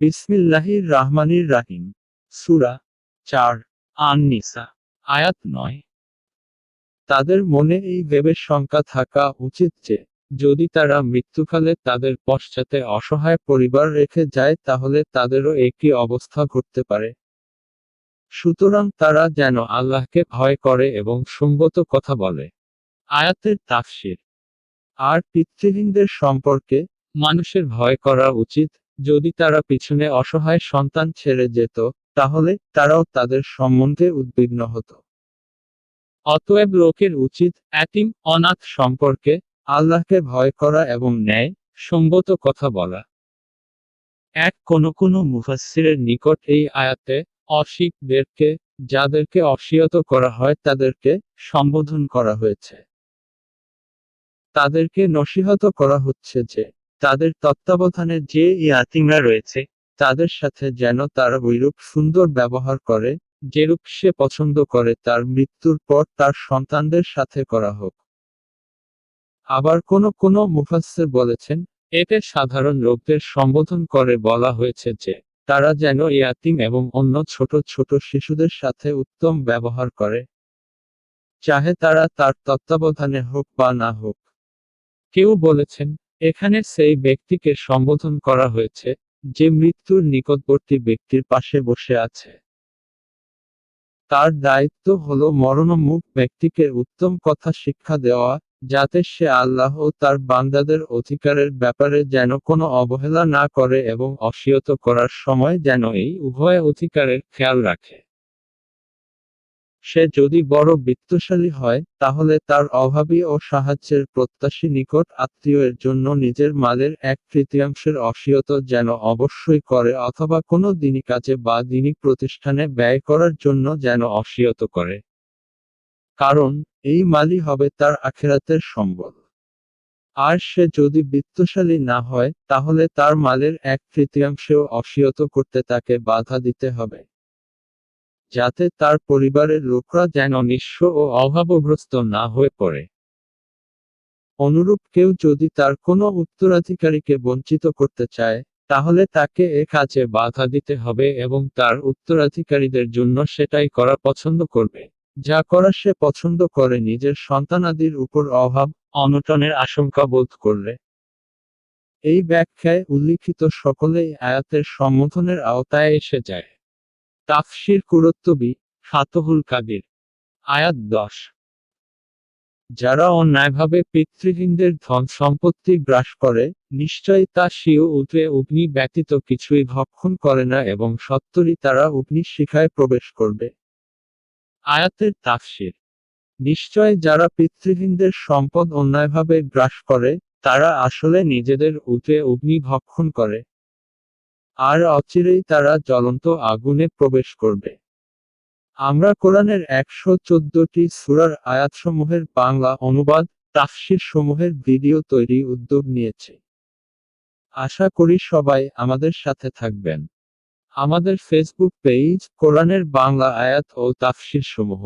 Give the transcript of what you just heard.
বিসমিল্লাহির রাহমানির রাহিম। সূরা ৪ আন-নিসা আয়াত ৯। তাদের মনে এই ভেবে শঙ্কা থাকা উচিত যে, যদি তারা মৃত্যুকালে তাদের পশ্চাতে অসহায় পরিবার রেখে যায় তাহলে তাদেরও একই অবস্থা ঘটতে পারে। সুতরাং তারা যেন আল্লাহকে ভয় করে এবং সঙ্গত কথা বলে। আয়াতের তাফসীর। আর পিতৃহীনদের সম্পর্কে মানুষের ভয় করা উচিত, যদি তারা পিছনে অসহায় সন্তান ছেড়ে যেত, তাহলে তারাও তাদের সম্বন্ধে উদ্বিগ্ন হতো। অতএব লোকের উচিত এতিম অনাথ সম্পর্কে আল্লাহকে ভয় করা এবং ন্যায় সঙ্গত কথা বলা। কোনো মুফাসসিরের নিকট এই আয়াতে অশিক্ষিতদেরকে, যাদেরকে অসিয়ত করা হয় তাদেরকে সম্বোধন করা হয়েছে। তাদেরকে নসিহত করা হচ্ছে যে, তাদের তত্ত্বাবধানে যে ইয়াতীমরা রয়েছে, তাদের সাথে যেন তারা ঐরূপ সুন্দর ব্যবহার করে, যেরূপ সে পছন্দ করে তার মৃত্যুর পর তার সন্তানদের সাথে করা হোক। আবার কোনো মুফাসসির বলেছেন, এতে সাধারণ লোকদের সম্বোধন করে বলা হয়েছে যে, তারা যেন ইয়াতীম এবং অন্য ছোট ছোট শিশুদের সাথে উত্তম ব্যবহার করে, চাহে তারা তার তত্ত্বাবধানে হোক বা না হোক। কেউ বলেছেন, এখানে সেই ব্যক্তিকে সম্বোধন করা হয়েছে, যে মৃত্যুর নিকটবর্তী ব্যক্তির পাশে বসে আছে। তার দায়িত্ব হলো মরণোন্মুখ ব্যক্তিকে উত্তম কথা শিক্ষা দেওয়া, যাতে সে আল্লাহ ও তার বান্দাদের অধিকারের ব্যাপারে যেন কোনো অবহেলা না করে এবং অসিয়ত করার সময় যেন এই উভয় অধিকারের খেয়াল রাখে। সে যদি বড় বিত্তশালী হয়, তাহলে তার অভাবী ও সাহায্যের প্রত্যাশী নিকট আত্মীয়ের জন্য নিজের মালের 1/3 অসিয়ত যেন অবশ্যই করে, অথবা কোনো দিনী কাজে বা দিনী প্রতিষ্ঠানে ব্যয় করার জন্য যেন অসিয়ত করে। কারণ, এই মালই হবে তার আখিরাতের সম্বল। আর সে যদি বিত্তশালী না হয়, তাহলে তার মালের 1/3 অসিয়ত করতে তাকে বাধা দিতে হবে, যাতে তার পরিবারের লোকরা যেন নিঃস্ব ও অভাবগ্রস্ত না হয়ে পড়ে। অনুরূপ কেউ যদি তার কোনো উত্তরাধিকারীকে বঞ্চিত করতে চায়, তাহলে তাকে এ কাজে বাধা দিতে হবে এবং তার উত্তরাধিকারীদের জন্য সেটাই করা পছন্দ করবে, যা করা সে পছন্দ করে নিজের সন্তানাদির উপর অভাব অনটনের আশঙ্কা বোধ করলে। এই ব্যাখ্যায় উল্লিখিত সকলেই আয়াতের সম্বোধনের আওতায় এসে যায়। তাফসীর কুরতুবী, ফাতহুল কাদির। আয়াত 10। যারা অন্যায়ভাবে পিতৃহীনদের ধন সম্পত্তি গ্রাস করে, নিশ্চয়ই তা স্বীয় উতরে অগ্নি ব্যতীত কিছুই ভক্ষণ করে না এবং সত্বরই তারা অগ্নি শিখায় প্রবেশ করবে। আয়াতের তাফসীর। নিশ্চয় যারা পিতৃহীনদের সম্পদ অন্যায়ভাবে গ্রাস করে, তারা আসলে নিজেদের উতরে অগ্নি ভক্ষণ করে, আর অচিরেই তারা জ্বলন্ত আগুনে প্রবেশ করবে। আমরা কোরআনের 114টি সূরার আয়াতসমূহের বাংলা অনুবাদ, তাফসীর সমূহের ভিডিও তৈরি উদ্যোগ নিয়েছি। আশা করি সবাই আমাদের সাথে থাকবেন। আমাদের ফেসবুক পেজ, কোরআনের বাংলা আয়াত ও তাফসীর সমূহ।